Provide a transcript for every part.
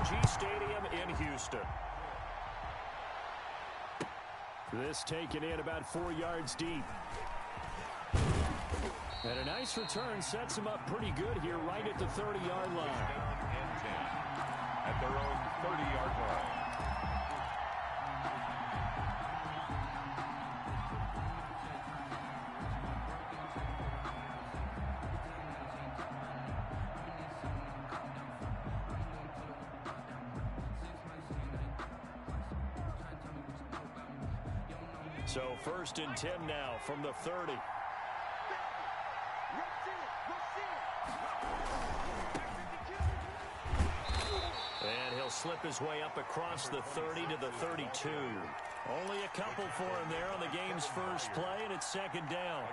NRG Stadium in Houston. This taken in about 4 yards deep. And a nice return sets them up pretty good here right at the 30-yard line. Down and 10 at their own 30-yard line. So 1st and 10 now from the 30. And he'll slip his way up across the 30 to the 32. Only a couple for him there on the game's first play, and it's 2nd down.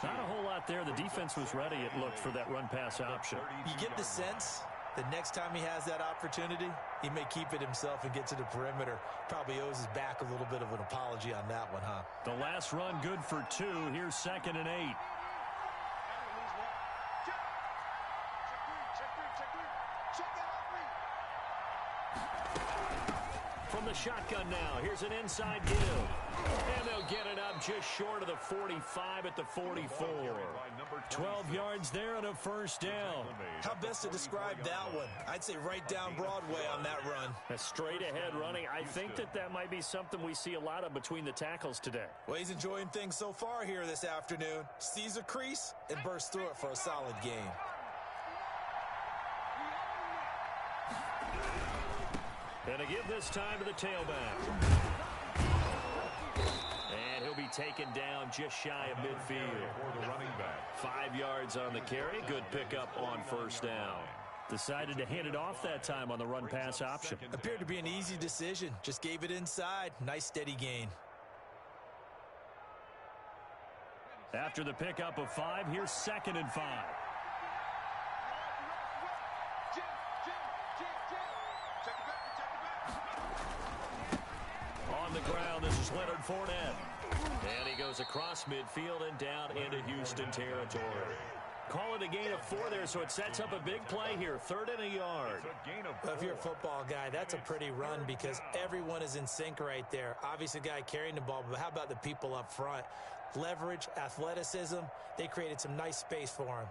Not a whole lot there. The defense was ready, it looked, for that run-pass option. You get the sense that next time he has that opportunity, he may keep it himself and get to the perimeter. Probably owes his back a little bit of an apology on that one, huh? The last run good for 2. Here's 2nd and 8. From the shotgun now, here's an inside give. And they'll get it up just short of the 45 at the 44. 12 yards there and a 1st down. How best to describe that one? I'd say right down Broadway on that run. A straight ahead running. I think that might be something we see a lot of between the tackles today. Well, he's enjoying things so far here this afternoon. Sees a crease and bursts through it for a solid gain. And a give this time to the tailback. And he'll be taken down just shy of midfield. 5 yards on the carry. Good pickup on 1st down. Decided to hand it off that time on the run-pass option. Appeared to be an easy decision. Just gave it inside. Nice steady gain. After the pickup of 5, here's 2nd and 5. On the ground, this is Leonard Fournette. And he goes across midfield and down into Houston territory. Call it a gain of 4 there, so it sets up a big play here. 3rd and a yard. Well, if you're a football guy, that's a pretty run because everyone is in sync right there. Obviously, the guy carrying the ball, but how about the people up front? Leverage, athleticism, they created some nice space for him.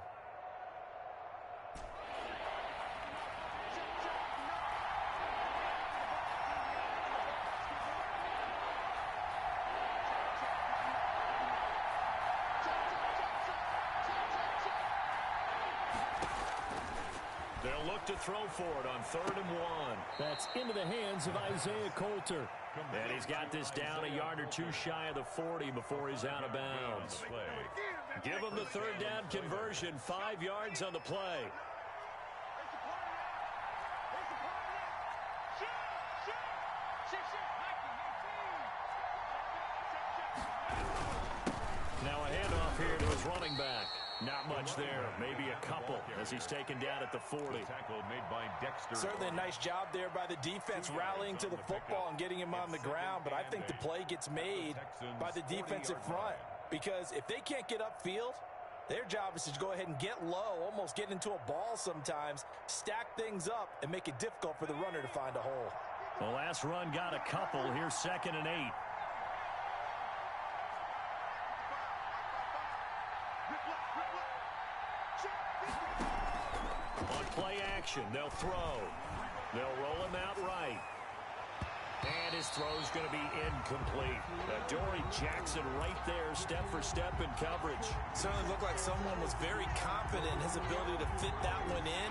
They'll look to throw for it on 3rd and 1. That's into the hands of Isaiah Coulter. And he's got this down a yard or 2 shy of the 40 before he's out of bounds. Give him the 3rd down conversion. 5 yards on the play. Now a handoff here to his running back. Not much there. Maybe a couple as he's taken down at the 40. Tackle made by Dexter. Certainly a nice job there by the defense rallying to the football and getting him on the ground. But I think the play gets made by the defensive front. Because if they can't get upfield, their job is to go ahead and get low, almost get into a ball sometimes, stack things up, and make it difficult for the runner to find a hole. The last run got a couple. Here's 2nd and 8. On play action, they'll throw. They'll roll him out right. And his throw's going to be incomplete. Dory Jackson right there, step for step in coverage. Certainly looked like someone was very confident in his ability to fit that one in.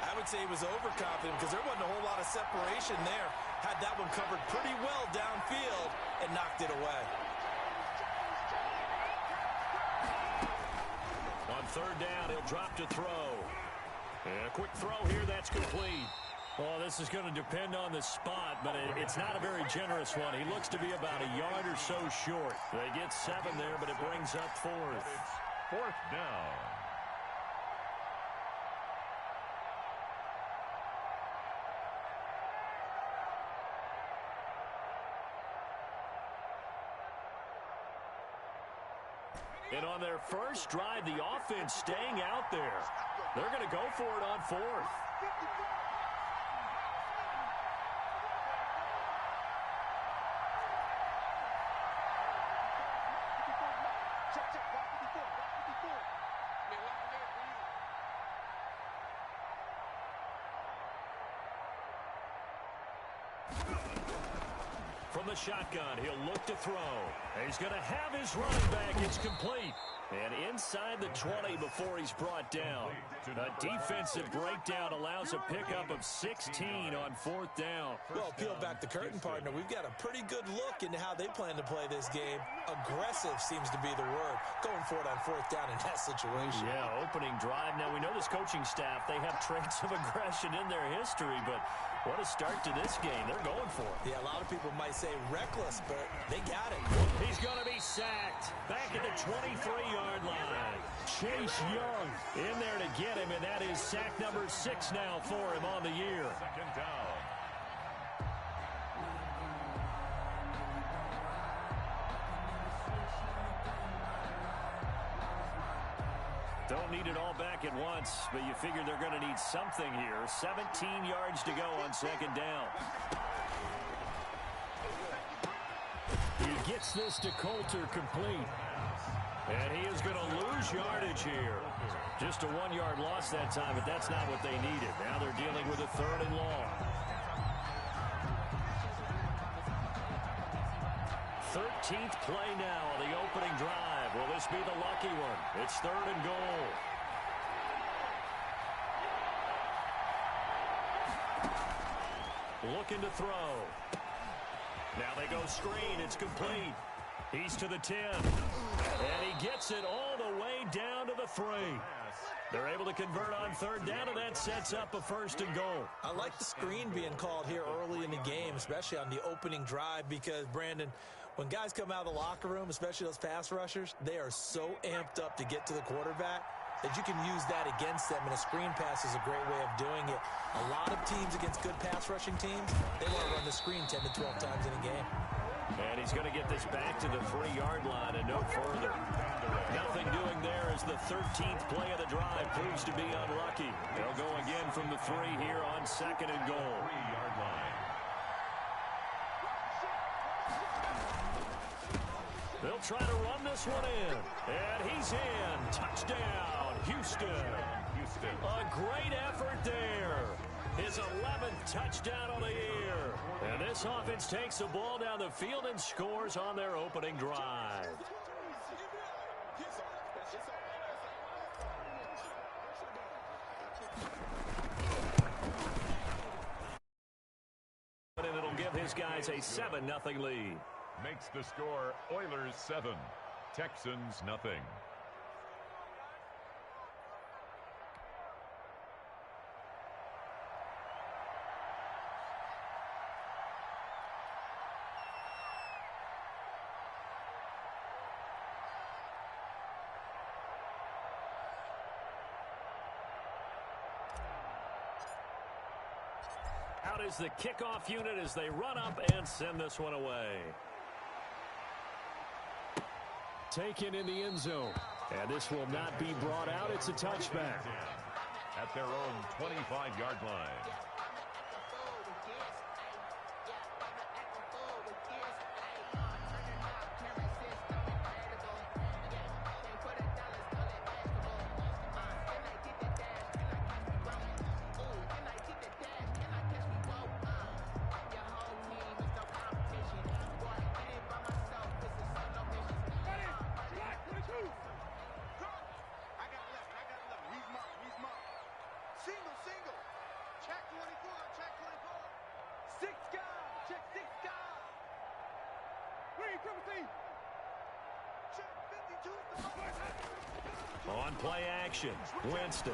I would say he was overconfident because there wasn't a whole lot of separation there. Had that one covered pretty well downfield and knocked it away. On 3rd down, he'll drop to throw. And a quick throw here, that's complete. Well, this is going to depend on the spot, but it's not a very generous one. He looks to be about a yard or so short. They get 7 there, but it brings up 4th. It's 4th down. And on their first drive, the offense staying out there. They're going to go for it on 4th. From the shotgun, he'll look to throw. He's going to have his running back. It's complete. And inside the 20 before he's brought down. A defensive breakdown allows a pickup of 16 on 4th down. Well, peel back the curtain, partner. We've got a pretty good look into how they plan to play this game. Aggressive seems to be the word. Going for it on 4th down in that situation. Yeah, opening drive. Now, we know this coaching staff, they have traits of aggression in their history, but what a start to this game. They're going for it. Yeah, a lot of people might say reckless, but they got it. He's going to be sacked. Back at the 23-yard line. Chase Young in there to get him, and that is sack number 6 now for him on the year. Second down. Don't need it all back at once, but you figure they're going to need something here. 17 yards to go on 2nd down. He gets this to Coulter complete. And he is going to lose yardage here. Just a 1-yard loss that time, but that's not what they needed. Now they're dealing with a 3rd and long. 13th play now on the opening drive. Will this be the lucky one? It's 3rd and goal. Looking to throw. Now they go screen. It's complete. He's to the 10. And he gets it all the way down to the 3. They're able to convert on 3rd down, and that sets up a 1st and goal. I like the screen being called here early in the game, especially on the opening drive, because, Brandon, when guys come out of the locker room, especially those pass rushers, they are so amped up to get to the quarterback that you can use that against them, and a screen pass is a great way of doing it. A lot of teams against good pass rushing teams, they want to run the screen 10 to 12 times in a game. And he's going to get this back to the 3-yard line and no further. Nothing doing there as the 13th play of the drive proves to be unlucky. They'll go again from the 3 here on 2nd and goal. 3-yard line. They'll try to run this one in. And he's in. Touchdown, Houston. A great effort there. His 11th touchdown on the year. And this offense takes the ball down the field and scores on their opening drive. And it'll give his guys a 7-0 lead. Makes the score Oilers 7, Texans nothing. Out is the kickoff unit as they run up and send this one away. Taken in the end zone. And this will not be brought out. It's a touchback. At their own 25-yard line. On play action, Winston.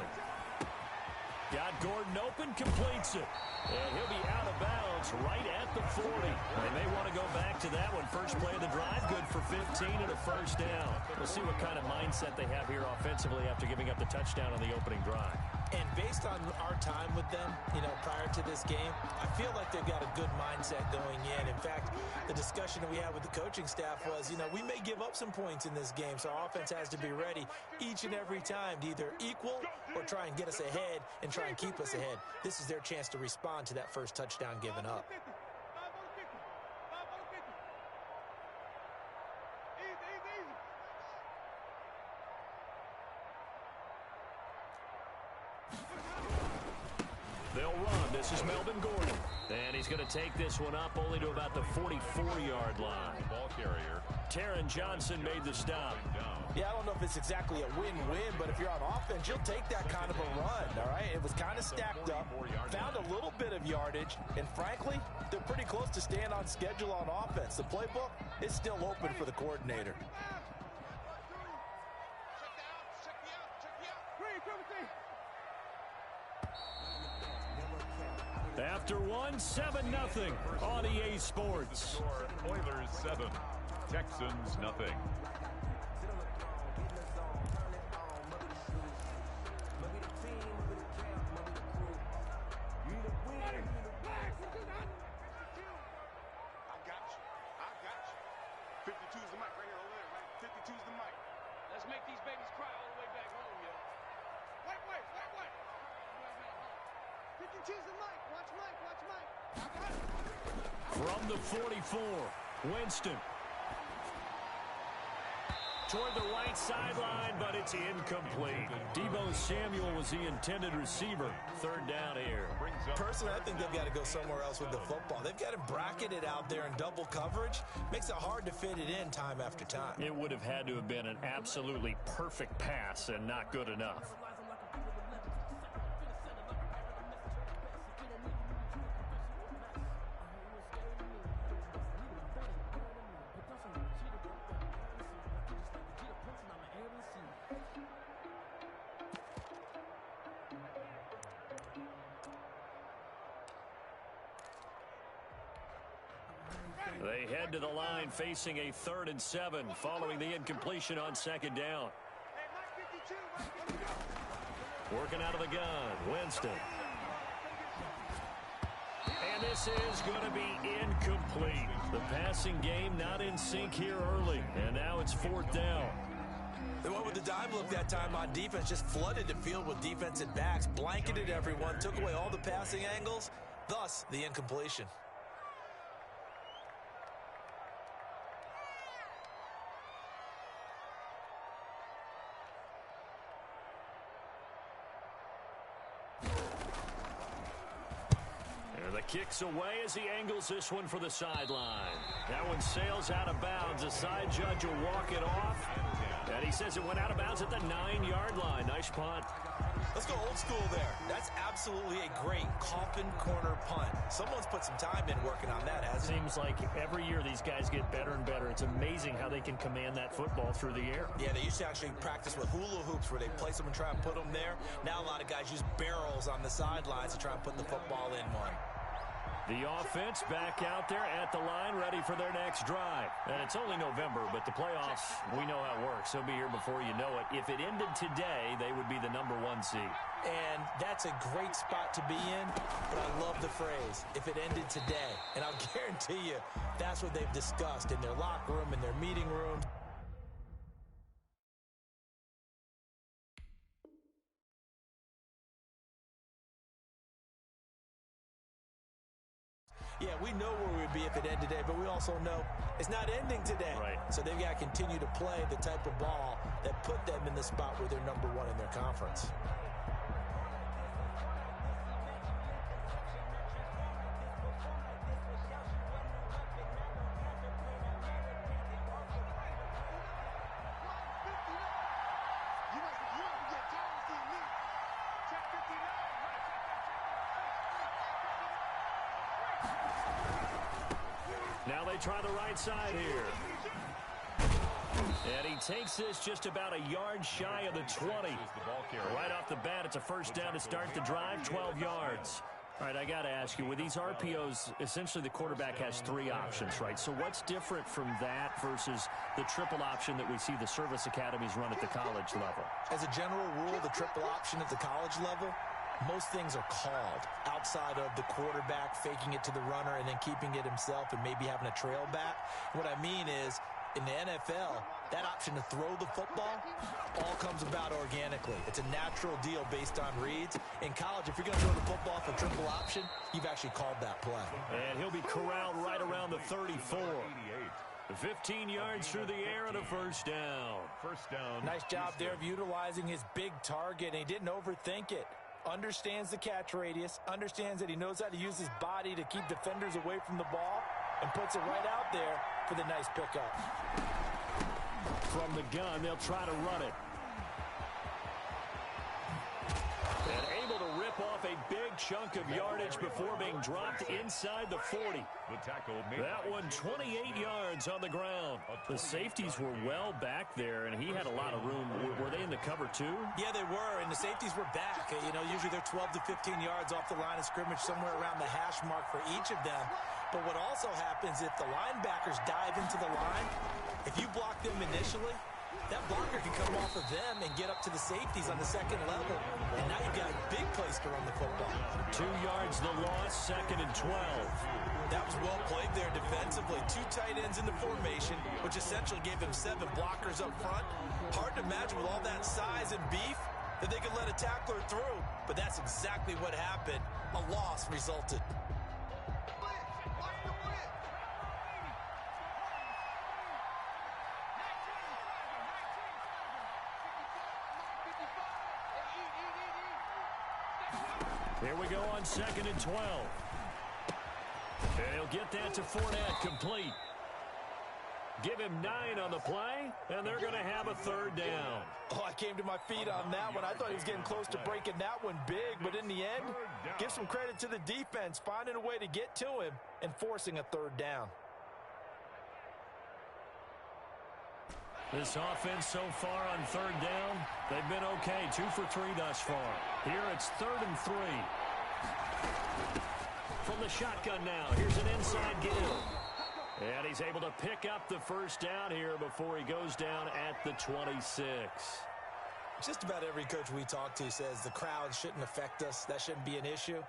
Got Gordon open, completes it. And he'll be out of bounds right at the 40. They may want to go back to that one. First play of the drive, good for 15 and a 1st down. We'll see what kind of mindset they have here offensively after giving up the touchdown on the opening drive. And based on our time with them, prior to this game, I feel like they've got a good mindset going in. In fact, the discussion that we had with the coaching staff was, we may give up some points in this game, so our offense has to be ready each and every time to either equal or try and get us ahead and try and keep us ahead. This is their chance to respond to that first touchdown given up. They'll run. This is Melvin Gordon. And he's going to take this one up only to about the 44-yard line. Ball carrier. Taron Johnson made the stop. Yeah, I don't know if it's exactly a win-win, but if you're on offense, you'll take that kind of a run, all right? It was kind of stacked up, found a little bit of yardage, and frankly, they're pretty close to staying on schedule on offense. The playbook is still open for the coordinator. After one, 7-0 on EA Sports. Oilers 7, Texans nothing. From the 44, Winston. Toward the right sideline, but it's incomplete. Deebo Samuel was the intended receiver. Third down here. Personally, I think they've got to go somewhere else with the football. They've got him bracketed out there in double coverage. Makes it hard to fit it in time after time. It would have had to have been an absolutely perfect pass and not good enough. They head to the line facing a 3rd and 7 following the incompletion on 2nd down. Working out of the gun, Winston. And this is going to be incomplete. The passing game not in sync here early, and now it's 4th down. They went with the dime look that time on defense, just flooded the field with defensive backs, blanketed everyone, took away all the passing angles, thus the incompletion. Kicks away as he angles this one for the sideline. That one sails out of bounds. The side judge will walk it off. And he says it went out of bounds at the 9-yard line. Nice punt. Let's go old school there. That's absolutely a great coffin corner punt. Someone's put some time in working on that, hasn't it? Seems like every year these guys get better and better. It's amazing how they can command that football through the air. Yeah, they used to actually practice with hula hoops where they place them and try and put them there. Now a lot of guys use barrels on the sidelines to try and put the football in one. The offense back out there at the line, ready for their next drive. And it's only November, but the playoffs, we know how it works. They'll be here before you know it. If it ended today, they would be the #1 seed. And that's a great spot to be in, but I love the phrase, if it ended today. And I'll guarantee you, that's what they've discussed in their locker room, in their meeting rooms. Yeah, we know where we would be if it ended today, but we also know it's not ending today. Right. So they've got to continue to play the type of ball that put them in the spot where they're #1 in their conference. Now they try the right side here. And he takes this just about a yard shy of the 20. Right off the bat, it's a first down to start the drive, 12 yards. All right, I got to ask you, with these RPOs, essentially the quarterback has 3 options, right? So what's different from that versus the triple option that we see the service academies run at the college level? As a general rule, the triple option at the college level, most things are called outside of the quarterback faking it to the runner and then keeping it himself and maybe having a trail back. What I mean is, in the NFL, that option to throw the football all comes about organically. It's a natural deal based on reads. In college, if you're going to throw the football for triple option, you've actually called that play. And he'll be corralled right around the 34. 15 yards through the air and a first down. First down. Nice job there of utilizing his big target, and he didn't overthink it. understands the catch radius, understands that he knows how to use his body to keep defenders away from the ball, and puts it right out there for the nice pickup. From the gun, they'll try to run it. And able to rip off a big chunk of yardage before being dropped inside the 40. The tackle That one 28 yards on the ground. The safeties were well back there, and he had a lot of room. Were they in the cover too? Yeah, they were, and the safeties were back. You know, usually they're 12 to 15 yards off the line of scrimmage, somewhere around the hash mark for each of them. But what also happens if the linebackers dive into the line, if you block them initially, that blocker can come off of them and get up to the safeties on the second level. And now you've got a big place to run the football. 2 yards the loss, 2nd and 12. That was well played there defensively. 2 tight ends in the formation, which essentially gave him 7 blockers up front. Hard to imagine with all that size and beef that they could let a tackler through. But that's exactly what happened. A loss resulted. Here we go on 2nd and 12. And he'll get that to Fournette, complete. Give him 9 on the play, and they're going to have a 3rd down. Oh, I came to my feet on that one. I thought he was getting close to breaking that one big, but in the end, give some credit to the defense, finding a way to get to him and forcing a 3rd down. This offense so far on 3rd down, they've been okay. 2 for 3 thus far. Here it's 3rd and 3. From the shotgun now, here's an inside give. And he's able to pick up the 1st down here before he goes down at the 26. Just about every coach we talk to says the crowd shouldn't affect us. That shouldn't be an issue.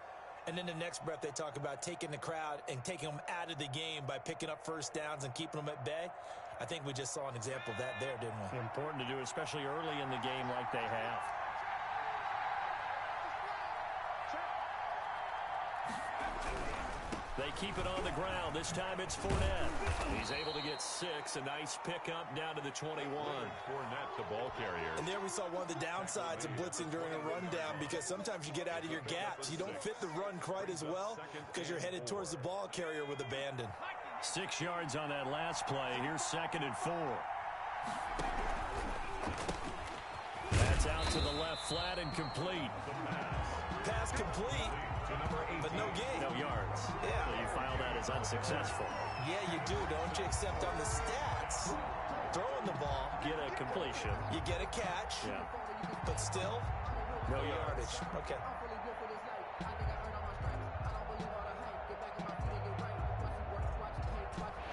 And then the next breath they talk about taking the crowd and taking them out of the game by picking up 1st downs and keeping them at bay. I think we just saw an example of that there, didn't we? Important to do, especially early in the game like they have. They keep it on the ground. This time it's Fournette. He's able to get 6. A nice pickup down to the 21. Fournette, the ball carrier. And there we saw one of the downsides of blitzing during a rundown, because sometimes you get out of your gaps. You don't fit the run quite as well because you're headed towards the ball carrier with abandon. 6 yards on that last play. Here's 2nd and 4. That's out to the left, flat and complete. Pass complete, but no gain. No yards. Yeah. So you file that as unsuccessful. Yeah, you do, don't you? Except on the stats, throwing the ball, Get a completion. you get a catch, Yeah. but still, No yardage. yards. Okay.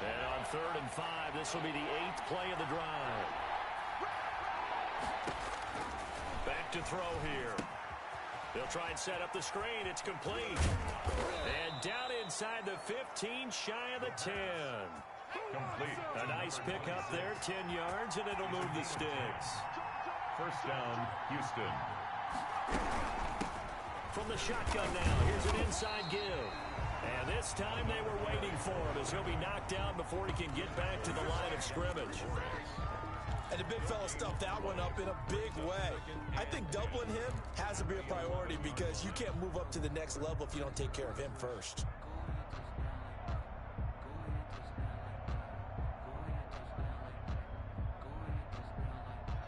And on 3rd and 5, this will be the 8th play of the drive. Back to throw here. They'll try and set up the screen. It's complete. And down inside the 15, shy of the 10. Complete. A nice pickup there, 10 yards, and it'll move the sticks. 1st down, Houston. From the shotgun now, here's an inside give. And this time they were waiting for him, as he'll be knocked down before he can get back to the line of scrimmage. And the big fella stuffed that one up in a big way. I think doubling him has to be a priority, because you can't move up to the next level if you don't take care of him first.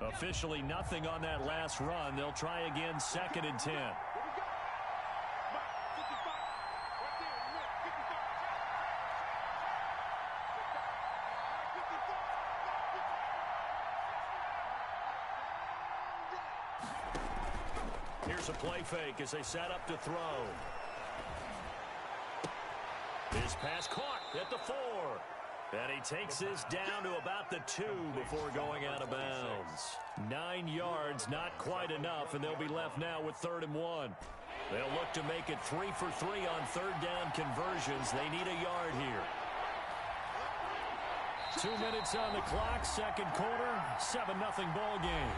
Officially nothing on that last run. They'll try again, 2nd and 10. Here's a play fake as they set up to throw. His pass caught at the 4. And he takes this down to about the 2 before going out of bounds. 9 yards, not quite enough, and they'll be left now with 3rd and 1. They'll look to make it 3 for 3 on 3rd down conversions. They need a yard here. 2 minutes on the clock, 2nd quarter, 7-0 ball game.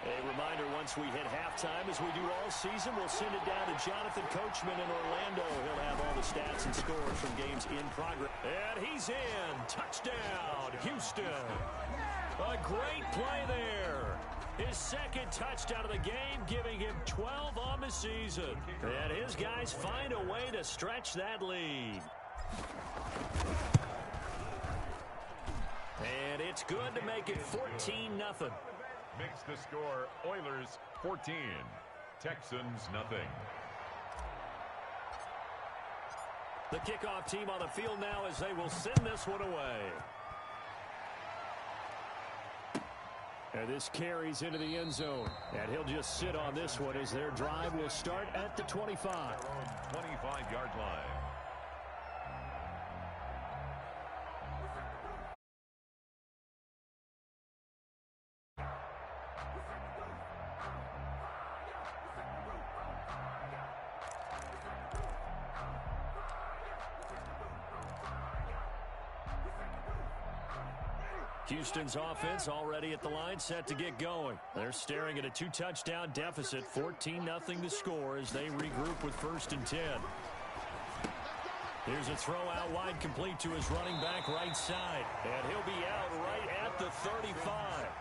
A reminder, once we hit halftime, as we do all season, we'll send it down to Jonathan Coachman in Orlando. He'll have all the stats and scores from games in progress. And he's in. Touchdown, Houston. A great play there. His second touchdown of the game, giving him 12 on the season. And his guys find a way to stretch that lead. And it's good to make it 14-0. Makes the score Oilers 14, Texans nothing. The kickoff team on the field now as they will send this one away. And this carries into the end zone. And he'll just sit on this one as their drive will start at the 25. 25-yard line. Houston's offense already at the line, set to get going. They're staring at a 2-touchdown deficit, 14-0 to score as they regroup with 1st and 10. Here's a throw out wide, complete to his running back right side. And he'll be out right at the 35.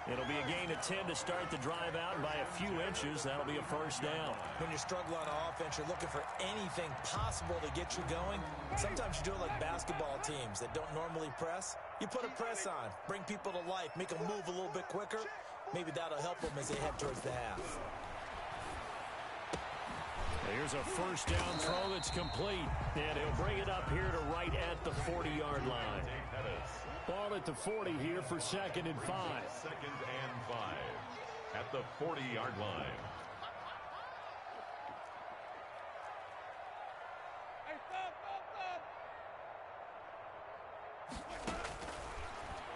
It'll be a gain of 10 to start the drive out. By a few inches, that'll be a 1st down. When you're struggling on offense, you're looking for anything possible to get you going. Sometimes you do it like basketball teams that don't normally press. You put a press on, bring people to life, make them move a little bit quicker. Maybe that'll help them as they head towards the half. Here's a 1st down throw that's complete. And he'll bring it up here to right at the 40-yard line. Ball at the 40 here for 2nd and 5. 2nd and 5 at the 40-yard line.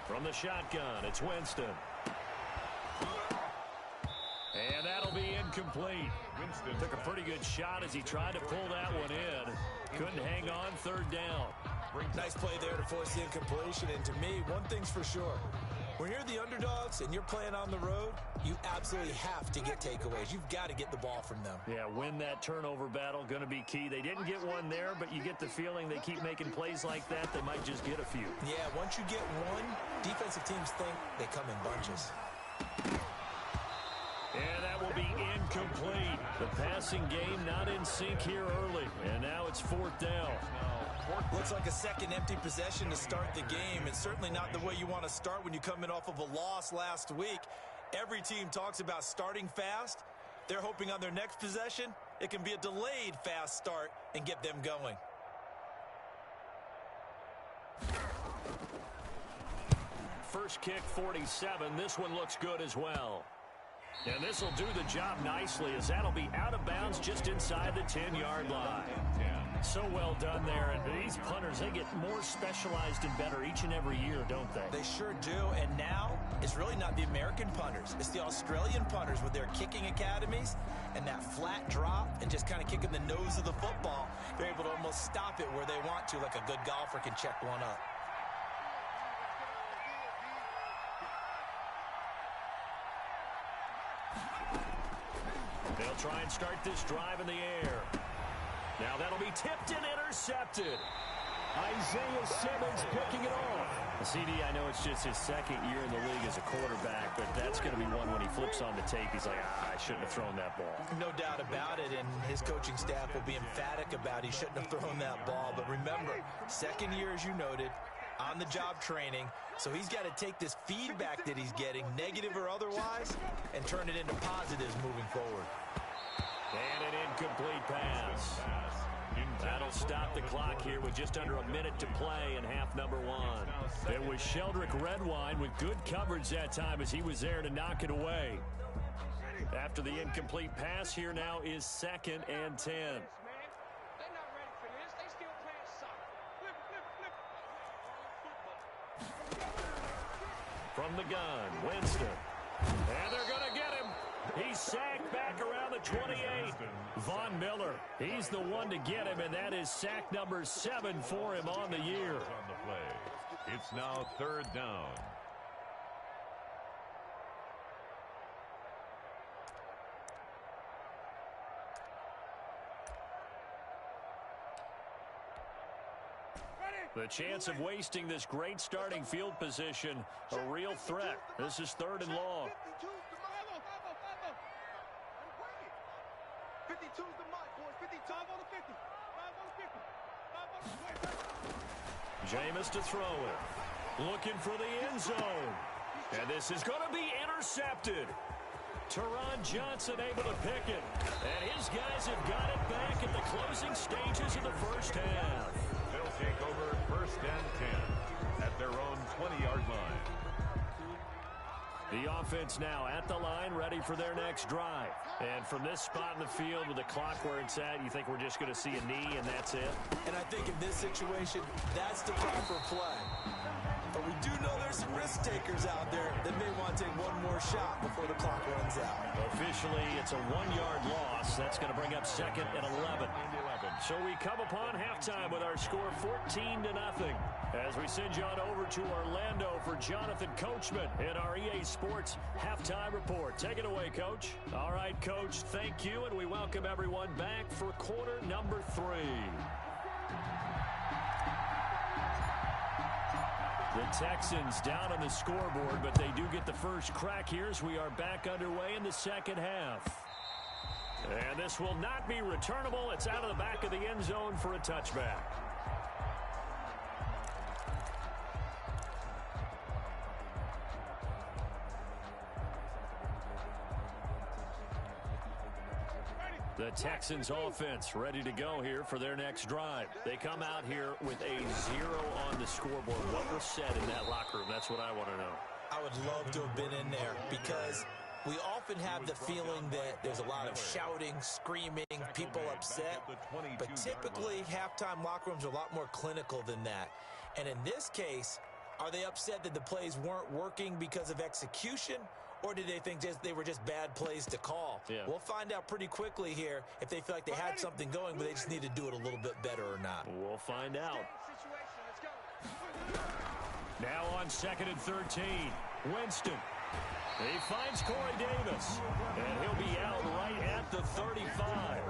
From the shotgun, it's Winston. And that'll be incomplete. Winston took a pretty good shot as he tried to pull that one in. Couldn't hang on, 3rd down. Nice play there to force the incompletion. And to me, one thing's for sure. When you're the underdogs and you're playing on the road, you absolutely have to get takeaways. You've got to get the ball from them. Yeah, win that turnover battle, going to be key. They didn't get one there, but you get the feeling they keep making plays like that, they might just get a few. Yeah, once you get one, defensive teams think they come in bunches. And that will be incomplete. The passing game not in sync here early. And now it's 4th down. Looks like a second empty possession to start the game, and certainly not the way you want to start when you come in off of a loss last week. Every team talks about starting fast. They're hoping on their next possession, it can be a delayed fast start and get them going. First kick, 47. This one looks good as well. And this will do the job nicely as that'll be out of bounds just inside the 10-yard line. So well done there. And these punters, they get more specialized and better each and every year, don't they? They sure do. And now it's really not the American punters. It's the Australian punters with their kicking academies and that flat drop and just kind of kicking the nose of the football. They're able to almost stop it where they want to, like a good golfer can check one up. They'll try and start this drive in the air. Now that'll be tipped and intercepted. Isaiah Simmons picking it off. CD, I know it's just his 2nd year in the league as a quarterback, but that's going to be one when he flips on the tape. He's like, I shouldn't have thrown that ball. No doubt about it, and his coaching staff will be emphatic about he shouldn't have thrown that ball. But remember, 2nd year, as you noted, on-the-job training. So he's got to take this feedback that he's getting, negative or otherwise, and turn it into positives moving forward. And an incomplete pass. That'll stop the clock here with just under a minute to play in half number 1. It was Sheldrick Redwine with good coverage that time as he was there to knock it away. After the incomplete pass, here now is 2nd and 10. From the gun, Winston. And they're going to get him. He's sacked back around the 28. Von Miller, he's the one to get him, and that is sack number 7 for him on the year. On the play. It's now 3rd down. The chance of wasting this great starting field position, a real threat. This is 3rd and long. 52's the mark, boys. 55 on the 50. 5 on the 50. Jameis to throw it. Looking for the end zone. And this is going to be intercepted. Teron Johnson able to pick it. And his guys have got it back at the closing stages of the first half. They'll take over 1st and 10 at their own 20-yard line. The offense now at the line, ready for their next drive. And from this spot in the field with the clock where it's at, you think we're just going to see a knee and that's it? And I think in this situation, that's the proper play. But we do know there's some risk takers out there that may want to take one more shot before the clock runs out. Officially, it's a 1-yard loss. That's going to bring up 2nd and 11. So we come upon halftime with our score 14-0. As we send you on over to Orlando for Jonathan Coachman in our EA Sports Halftime Report. Take it away, Coach. All right, Coach, thank you, and we welcome everyone back for quarter number 3. The Texans down on the scoreboard, but they do get the first crack here as we are back underway in the second half. And this will not be returnable. It's out of the back of the end zone for a touchback. The Texans offense ready to go here for their next drive. They come out here with a 0 on the scoreboard. What was said in that locker room? That's what I want to know. I would love to have been in there because we often have the feeling that there's a lot of shouting, screaming, people upset. But typically, halftime locker rooms are a lot more clinical than that. And in this case, are they upset that the plays weren't working because of execution? Or did they think they were just bad plays to call? Yeah. We'll find out pretty quickly here if they feel like they had something going, but they just need to do it a little bit better or not. We'll find out. Now on 2nd and 13, Winston. He finds Corey Davis, and he'll be out right at the 35.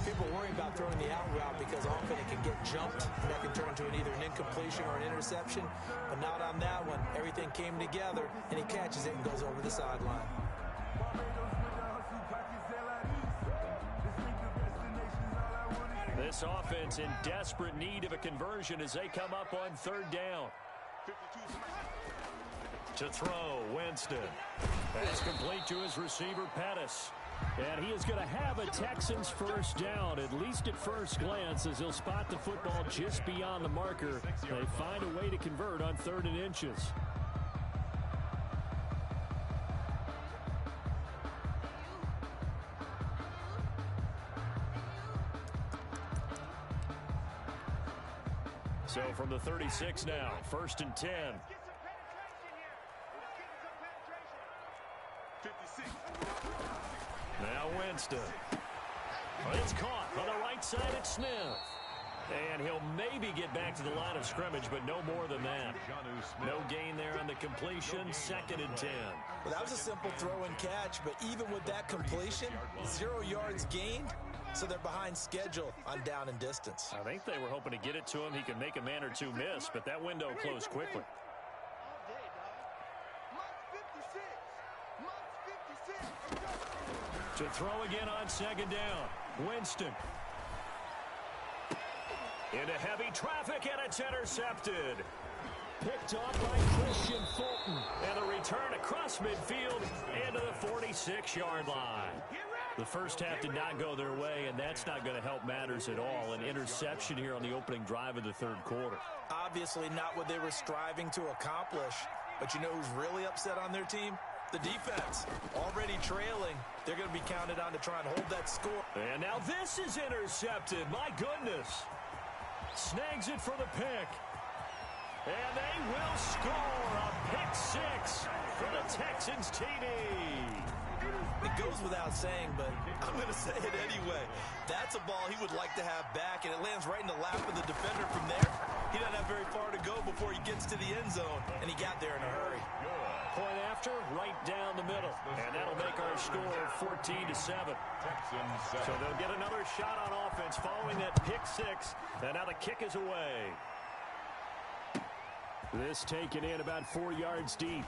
People worry about throwing the out route because often it can get jumped, and that can turn into either an incompletion or an interception. But not on that one. Everything came together, and he catches it and goes over the sideline. This offense in desperate need of a conversion as they come up on 3rd down. To throw, Winston. That's complete to his receiver, Pettis. And he is going to have a Texans first down, at least at first glance, as he'll spot the football just beyond the marker. They find a way to convert on 3rd and inches. So from the 36 now, 1st and 10. Now Winston. It's caught on the right side at Smith. And he'll maybe get back to the line of scrimmage, but no more than that. No gain there on the completion, 2nd and 10. Well, that was a simple throw and catch, but even with that completion, 0 yards gained, so they're behind schedule on down and distance. I think they were hoping to get it to him. He could make a man or two miss, but that window closed quickly. To throw again on 2nd down. Winston. Into heavy traffic, and it's intercepted. Picked off by Christian Fulton. And a return across midfield into the 46-yard line. The first half did not go their way, and that's not going to help matters at all. An interception here on the opening drive of the 3rd quarter. Obviously not what they were striving to accomplish. But you know who's really upset on their team? The defense. Already trailing. They're going to be counted on to try and hold that score. And now this is intercepted. My goodness. Snags it for the pick. And they will score a pick 6 for the Texans TD. It goes without saying, but I'm going to say it anyway. That's a ball he would like to have back, and it lands right in the lap of the defender from there. He doesn't have very far to go before he gets to the end zone, and he got there in a hurry. Point after, right down the middle. And that'll make our score 14-7. So they'll get another shot on offense following that pick 6. And now the kick is away. This taken in about 4 yards deep.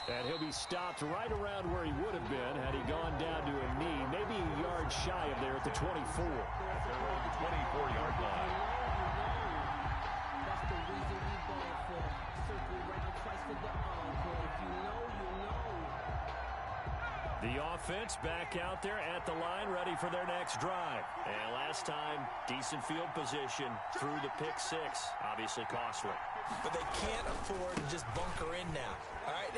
And he'll be stopped right around where he would have been had he gone down to a knee, maybe a yard shy of there at the 24. At their own 24-yard line. That's the reason we ball for. Circle round twice for the encore. If you know, you know. The offense back out there at the line, ready for their next drive. And last time, decent field position through the pick six. Obviously costly. But they can't afford to just bunker in now. All right,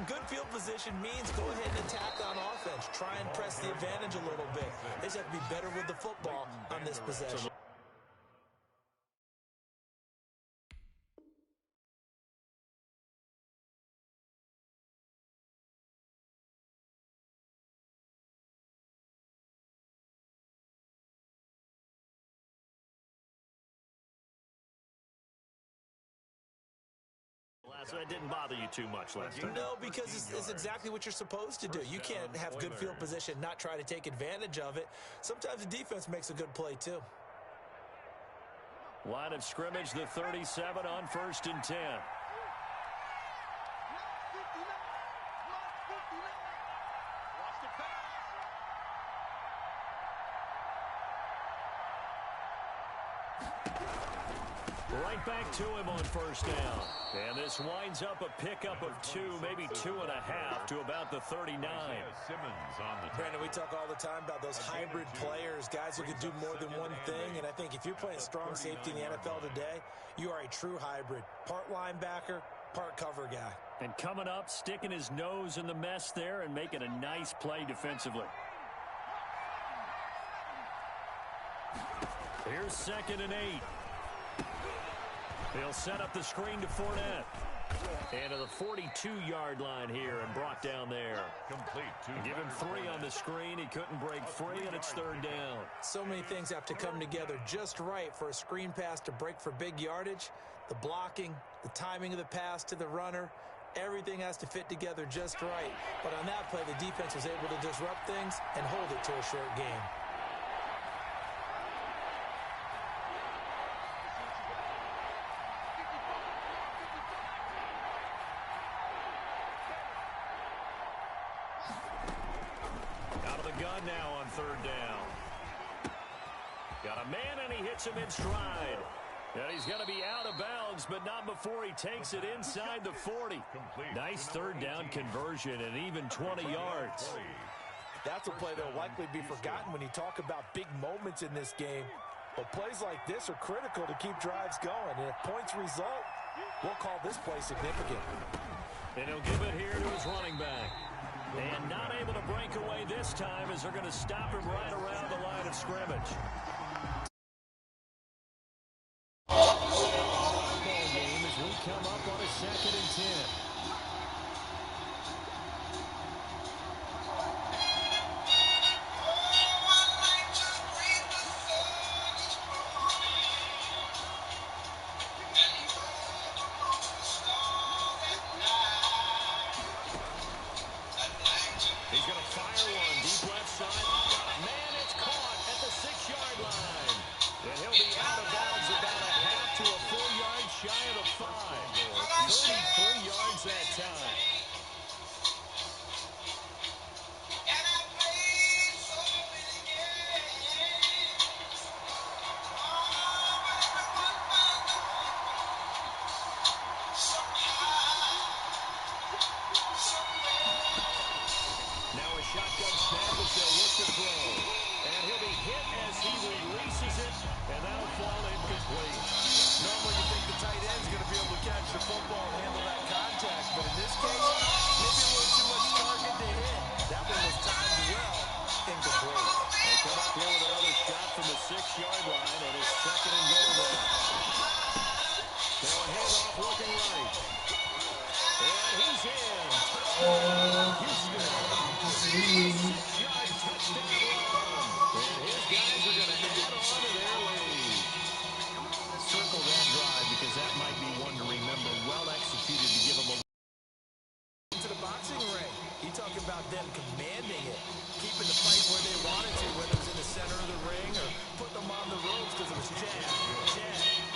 good field position means go ahead and attack on offense. Try and press the advantage a little bit. They just have to be better with the football on this possession. So that didn't bother you too much last time? No, because it's exactly what you're supposed to do. You can't have good field position, not try to take advantage of it. Sometimes the defense makes a good play, too. Line of scrimmage, the 37 on 1st and 10. Right back to him on 1st down. And this winds up a pickup of 2, maybe 2.5 to about the 39. Brandon, we talk all the time about those hybrid players, guys who can do more than one thing. And I think if you're playing strong safety in the NFL today, you are a true hybrid. Part linebacker, part cover guy. And coming up, sticking his nose in the mess there and making a nice play defensively. Here's 2nd and 8. He'll set up the screen to Fournette. And to the 42-yard line here and brought down there. Complete. Give him 3 on the screen. He couldn't break free, and it's 3rd down. So many things have to come together just right for a screen pass to break for big yardage. The blocking, the timing of the pass to the runner, everything has to fit together just right. But on that play, the defense was able to disrupt things and hold it to a short game. Now on 3rd down. Got a man, and he hits him in stride. And he's going to be out of bounds, but not before he takes it inside the 40. Nice 3rd down conversion and even 20 yards. That's a play that will likely be forgotten when you talk about big moments in this game. But plays like this are critical to keep drives going. And if points result, we'll call this play significant. And he'll give it here to his running back. And not able to break away this time as they're going to stop him right around the line of scrimmage. Ball game as we come up on a 2nd and 10.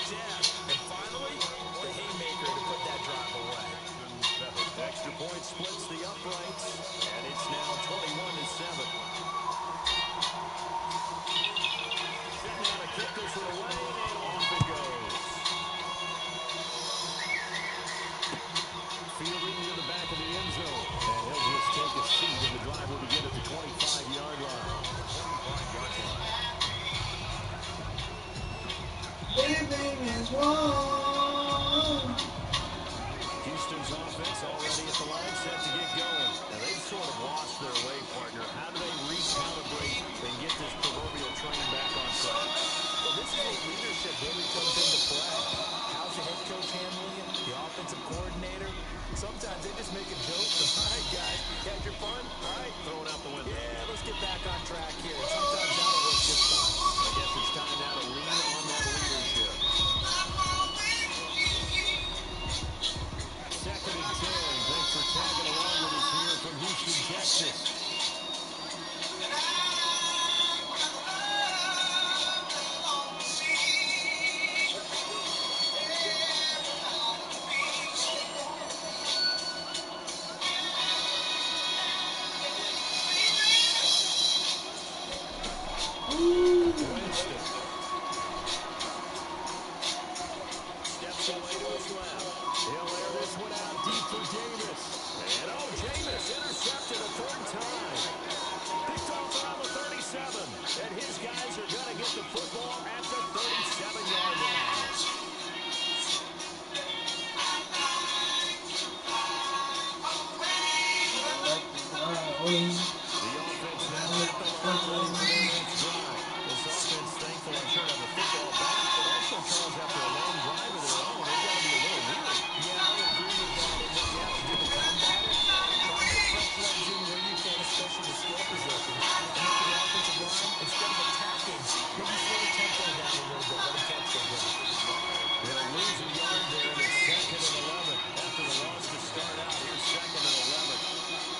Jab, and finally, Houston's offense already at the line, set to get going. Now, they've sort of lost their way, partner. How do they recalibrate and get this proverbial train back on track? Well, this is where leadership really comes into play. How's the head coach handling it? The offensive coordinator? Sometimes they just make a joke. All right, guys, you had your fun? All right. Throw it out the window. Yeah, let's get back on track here. And sometimes that'll work just fine. I guess it's time now to lean on that leadership. Second and 10. Thanks for tagging along with us here from Houston, Texas. Winston steps away to his left. He'll air this one out deep for Jameis. And oh, Jameis intercepted a third time. Picked off around the 37. And his guys are going to get the football at the 37-yard line. The offense now at the line ready for their next drive. This offense thankful, I'm sure, to have the football back, but also, Charles, after a long drive of their own, they've got to be a little weary. Yeah, I would agree with that. And what you have to do to combat it, try and get fresh legs in where you can, especially the skill positions. And then for the offensive line, instead of attacking, maybe slow the tempo down a little bit. Let them catch their breath. They'll lose a yard there, and it's 2nd and 11. After the loss to start out, here's 2nd and 11.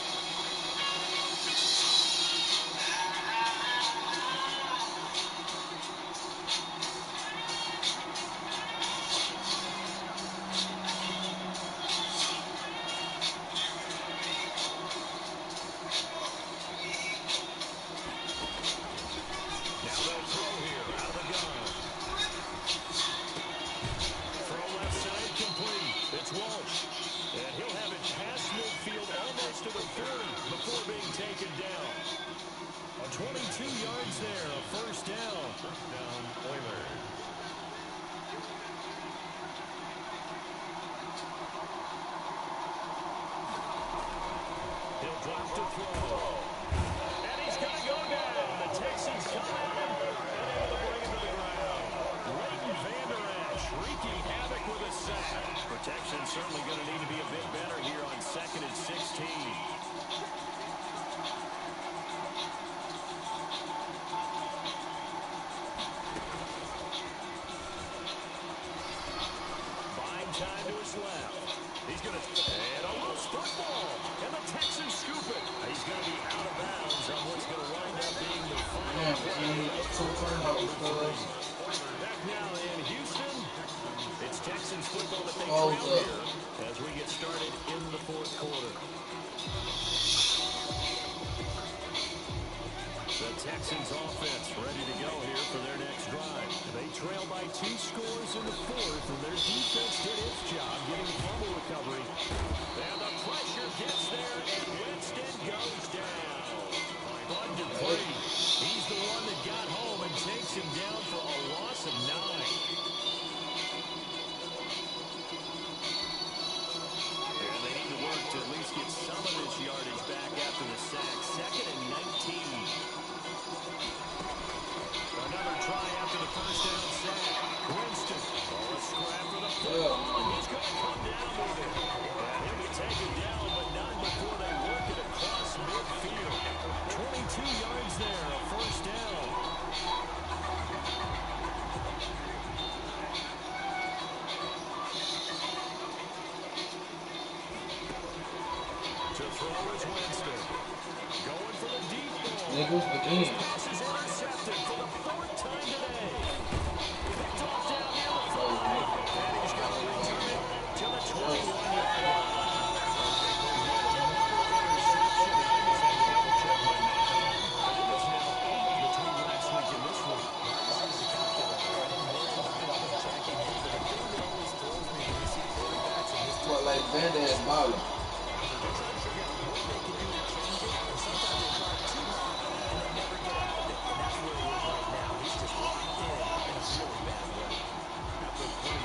Now they'll throw here out of the gun. Throw left side complete. It's Walsh. And he'll have it past midfield almost to the 40 before being taken down. 22 yards there, a first down. First down, Oilers. He'll drop to throw. And he's going to go down. The Texans come at him and able to bring him to the ground. Leighton Vander Esch wreaking havoc with a sack. Protection certainly going to need to be a bit better here on 2nd and 16. Buying time to his left. He's going to, and a loose football. And the Texans scoop it. He's going to be out of bounds on what's going to wind up being the final play. Back now in Houston. It's Texans football that they trail here as we get started in the 4th quarter. The Texans offense ready to go here for their next drive. They trail by 2 scores in the 4th, and their defense did its job getting fumble recovery. And the pressure gets there, and Winston goes down. Bud Dupree, he's the one that got home and takes him down for a loss of 9. And they need to work to at least get some of this yardage back after the sack. 2nd and 19. Another try after the first down sack. Winston, a scrap for the football, and he's going to come down with it. And he'll be taken down, but not before they work it across midfield. 22 yards there, a first down. To throw is Winston. Going for the deep ball. His pass is intercepted for the 4th time today. Picked off down near the 5. And he's going to return it to the 21-yard line. Another interception. And I just had to double-check my math. I think it's now 8 between last week and this week. I just use the calculator. I don't worry about double-checking it. But the thing that always throws me when you see quarterbacks in this What, like Van-Dad Bowler? they try to figure out what they can do to change it, and sometimes they try too hard, and they never get out of it. And that's where he is right now. He's just locked in a really bad way. After 20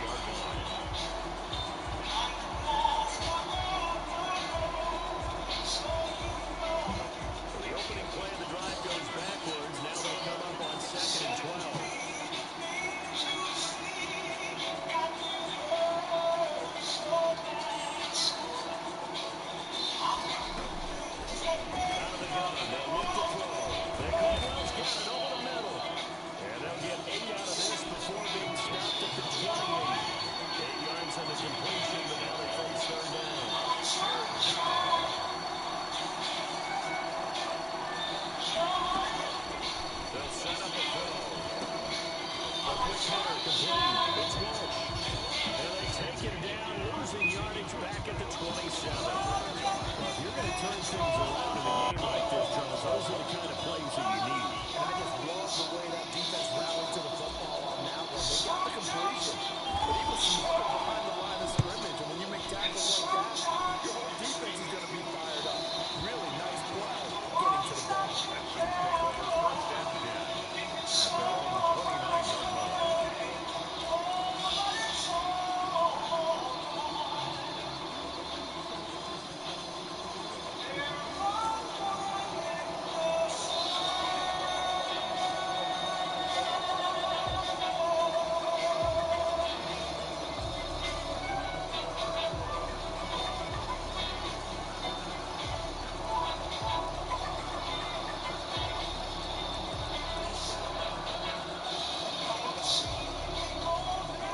the 27. Well, if you're going to turn things around in a game like this, Charles, those are the kind of plays that you need. And I just love the way that defense rallied to the football on that one. They got the completion, but he was smothered behind the line of scrimmage. And when you make tackles like that, your whole defense is going to be fired up. Really nice play getting to the ball. And so take over 1st and 10 at their own 29-yard line.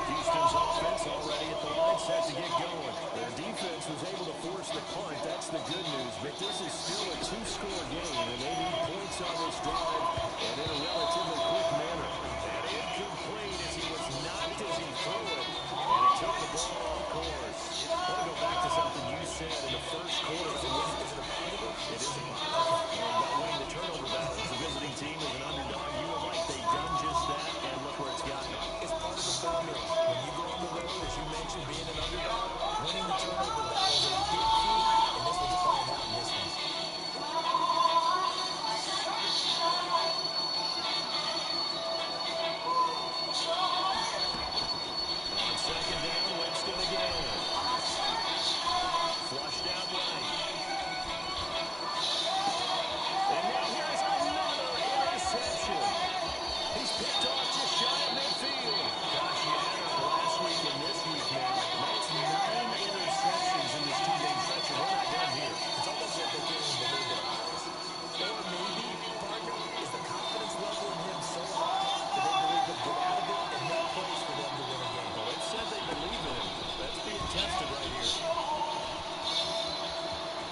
Houston's offense already at the line, set to get going. Their defense was able to force the punt. That's the good news. But this is still a two-score game, and they need points on this drive and in a relatively quick manner. And incomplete as he was knocked as he threw it. And he took the ball off course. I want to go back to something you said in the first quarter. Is it a positive? It is a positive. And about winning the turnover battle as a visiting team, as an underdog, you would like they've done just that, and look where it's gotten them. It's part of the formula. When you go on the road, as you mentioned, being an underdog, winning the turnover battle is a big key, and this one's playing out in this one. On 2nd down, Winston again. Flushed out right. And now here's another interception. He's picked off just shy of midfield. Gosh, you add up last week and this week now. That's 9 interceptions in this 2-game stretch, and we're not done here. It's almost like they can't even believe their eyes. Or maybe, partner, is the confidence level in him so high that they believe he'll get out of it and make plays for them to win a game. Well, they've said they believe in him. That's being tested right here.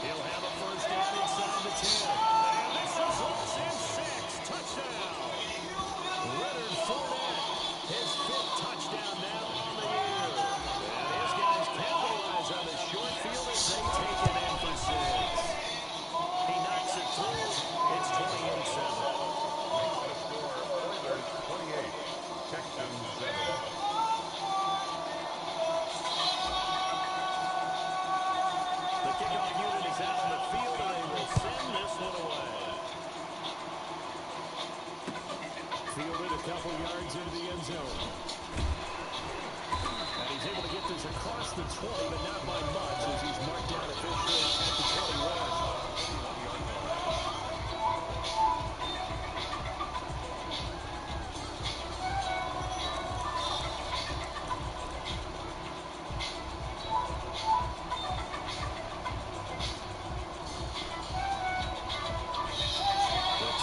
He'll have a 1st down inside the 10. And this results in 6. Touchdown. Leonard Fournette, his 5th touchdown now on the year. And his guys capitalize on the short field as they take it in for 6. He knocks it through. It's 28-7. Makes the score Oilers 28, Texans 7. The kickoff unit is out on the field, and they will send this one away. Fielded a couple yards into the end zone. And he's able to get this across the 20, but not by much, as he's marked down officially at the 21.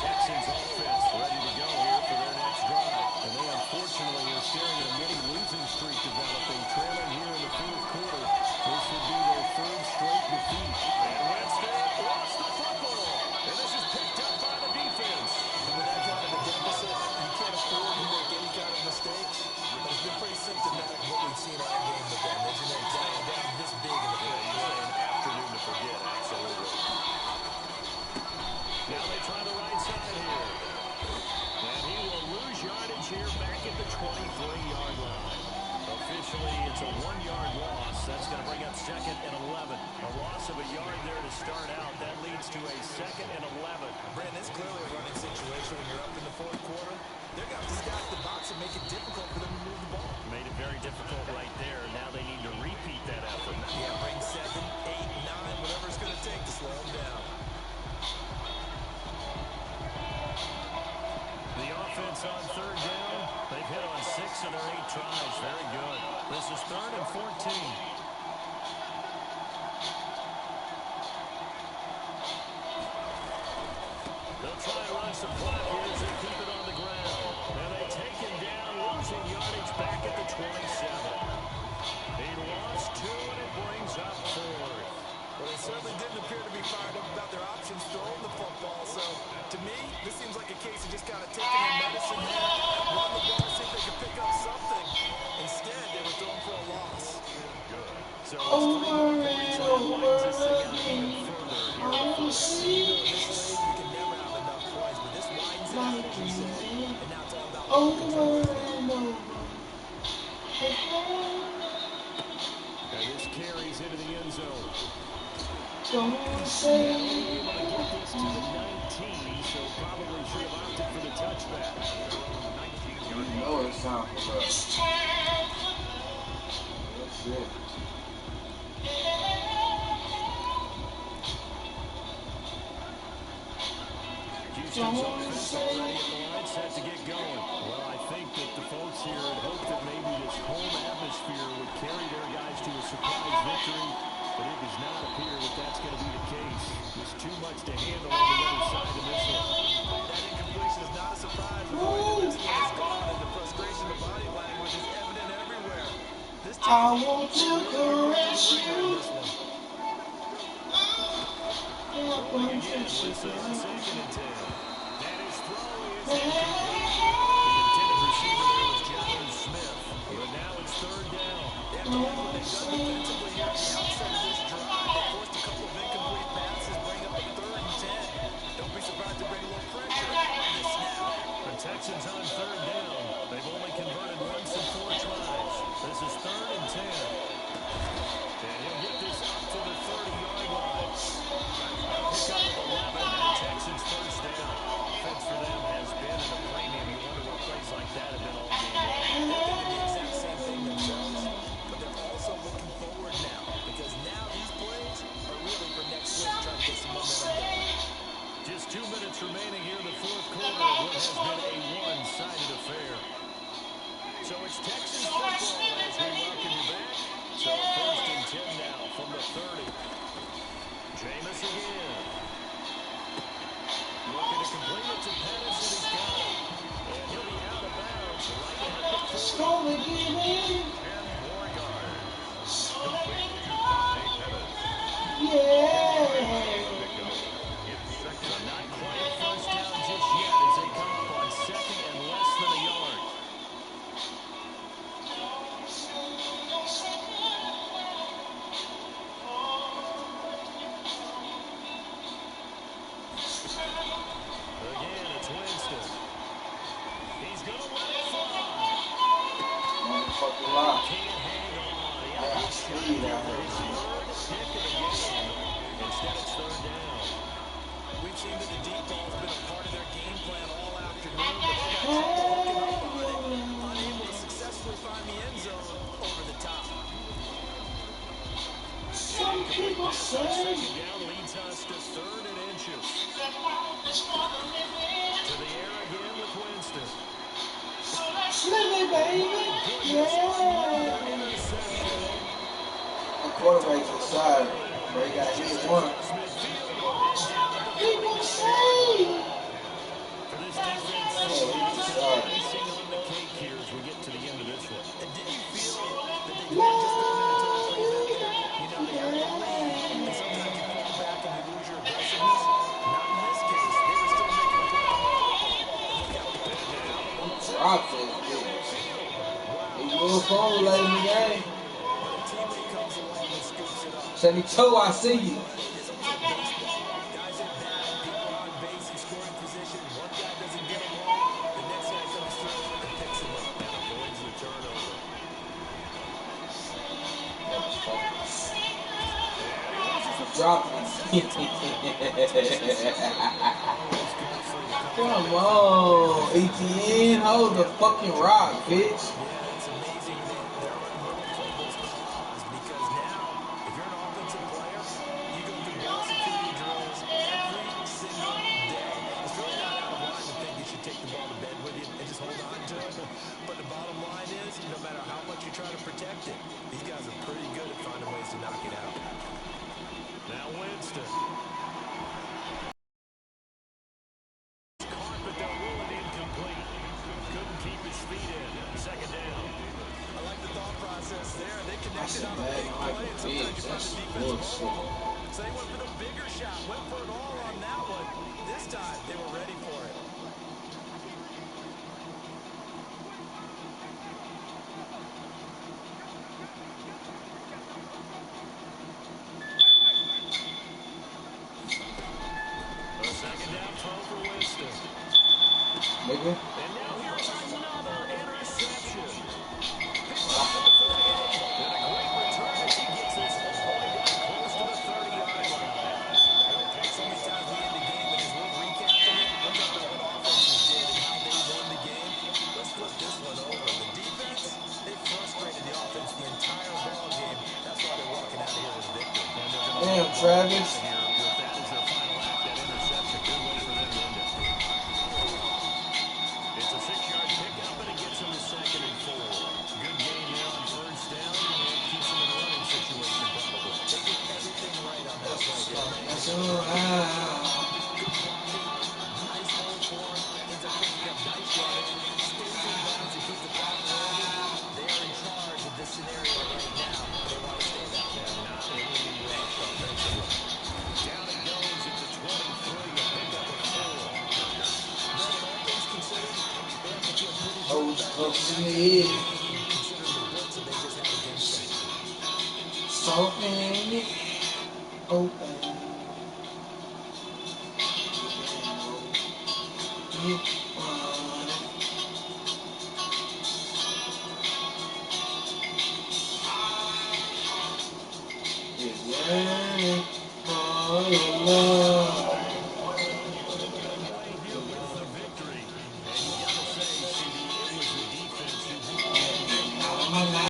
Texans offense ready to go here for their next drive. And they unfortunately are staring at a mini losing streak developing, trailing here in the 4th quarter. This would be their 3rd straight defeat. And Winston lost the football. And this is picked up by the defense. And with that kind of a deficit, you can't afford to make any kind of mistakes. But it's been pretty symptomatic what we've seen all game with them, isn't it? Down this big in the 4th quarter. An afternoon to forget, absolutely. Now they try the right side here. And he will lose yardage here back at the 23-yard line. Officially, it's a 1-yard loss. That's going to bring up 2nd and 11. A loss of a yard there to start out. That leads to a 2nd and 11. Brandon, it's clearly a running situation when you're up in the 4th quarter. They're going to have to stack the box and make it difficult for them to move the ball. Made it very difficult right there. Now they need to repeat that effort. Yeah, bring 7, 8, 9, whatever it's going to take to slow them down. The offense on 3rd down. They've hit on 6 of their 8 tries. Very good. This is 3rd and 14. They'll try and run some clock here as they keep it on the ground. And they take him down, losing yardage back at the 27. He lost 2, and it brings up 4th. Well, they certainly didn't appear to be fired up about their options throwing the football. So, to me, this seems like a case of just kind of taking their medicine there, run the ball, see if they can pick up something. Instead, they were throwing for a loss. So it's 3 more points this league, you can never have enough points, but this widens it out, as you said, and now it's all about over and over. And this carries into the end zone. Don't say Only able to get this to the 19, so probably should have opted for the touchback. you know it's time for us. That's it. Houston's offense already at the line, set to get going. Well, I think that the folks here had hoped that maybe this home atmosphere would carry their guys to a surprise victory, but it does not appear that that's going to be the case. There's too much to handle on the other side of this one. That incompletion is not a surprise. The way that this one is gone and the frustration, the body language is evident everywhere. This team I want to caress you. Throwing again with second and 10. And his throw is incomplete. The intended receiver there was John Smith. But now it's third down. They have to like what they've done defensively here at the outset of this drive. They forced a couple of incomplete passes, bring up a 3rd and 10. Don't be surprised to bring a little pressure on this snap. The Texans on third down. They've only converted once in 4 tries. This is 3rd and 10. And he'll get this up to the 30-yard line. Pick up at 11, and Texans first down. Offense for them has been at a premium. You wonder what plays like that have been all game long. They're thinking the exact same thing themselves, but they're also looking forward now because now these plays are really for next week, trying to get some momentum going. Just 2 minutes remaining here in the fourth quarter of what has been a one-sided affair. So it's Texans football as we welcome you back. So 1st and 10 now from the 30. Jameis again. Looking to complete it to Pettis, and he's got it. And he'll be out of bounds right at the 40. Slowly get in. 10 more yards. Complete to Dante Pettis. Yeah. So not quite a first down just yet as they come up on 2nd and less than a yard. Again, it's Winston. He's going to let it fly. Motherfucking lie. Can't hang on. He I had a got good shot speed there out for his here. 3rd pick of the game. Instead, it's 3rd down. We've seen that the deep ball has been a part of their game plan all afternoon, but they've had trouble hooking up on it, unable to successfully find the end zone over the top. Some people say Second down leads us to 3rd and inches. To the air again with Winston. Slimmy, baby. Yeah. The quarterback's inside. But he got hit once. People say. For this defense, icing on the cake here as we get to the end of this one. And did you feel that they could have just thrown in the towel for you there? You know, they have the lead, and sometimes you fall back and you lose your aggressiveness. Not in this case. They were still making a play on the football. And look out. Drop it, bitch. He moved forward late in the game. But a teammate comes along and scoops it up. 72, I see you. It's also baseball. Guys at bat, people are on base in scoring position. One guy doesn't get him home. The next guy comes through and picks him up and avoids the turnover. Drop it. Come on, ETN, hold the fucking rock, bitch. Yeah, it's amazing that there aren't more people cause because now, if you're an offensive player, you go through ball security drills every single day. It's really not out of line to think you should take the ball to bed with you and just hold on to it. But the bottom line is, no matter how much you try to protect it, these guys are pretty good at finding ways to knock it out. Now Winston. Caught, but they'll rule it incomplete. Couldn't keep his feet in. 2nd down. I like the thought process there. They connected on a bad big like play, and a sometimes you bitch. find That's the defense bullshit. vulnerable. So they went for the bigger shot, went for it all on that one. This time, they were ready for it. Damn, Travis. With that as their final act, that interception, good way for them to end it. It's a 6-yard pickup, and it gets them to 2nd and 4. Good game there on first down, and keeps them in a running situation probably. They did everything right on that play, didn't they? That's alright. Good blocking. Nice hole for him. Ends up picking up nice yardage. Stays in bounds to keep the clock rolling. They are in charge of this scenario right now. They want to stay that way. Not any rush offensively. Down it goes at the 23, a pickup of 4. Brandon, all things considered, they have to feel pretty Oh, good it's about close this to game, me. considering the blitz that they just had against them. Soften it. Open.